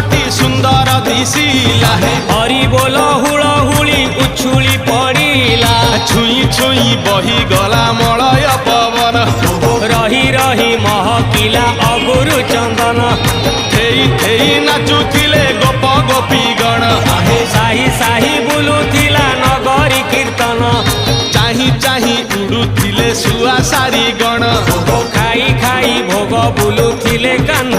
ଅତି ସୁନ୍ଦର ଦିଶିଲା। ହରି ବୋଲ ହୁଳହୁଳି ଉଛୁଳି ପଡ଼ିଲା। ଛୁଇଁ ଛୁଇଁ ବହିଗଲା ମଳୟ ପବନ। ରହି ରହି ମହକିଲା ଅଗୁରୁ ଚନ୍ଦନ। ଥେଇ ଥେଇ ନାଚୁଥିଲେ ଗୋପ ଗୋପୀଗଣ। ସାହି ସାହି ବୁଲୁଥିଲା ନଗରୀ କୀର୍ତ୍ତନ। ଚାହିଁ ଚାହିଁ ଉଡୁଥିଲେ ଶୁଆ ସାରି ଗଣ। ଖାଇ ଖାଇ ଭୋଗ ବୁଲୁଥିଲେ କାହ୍ନ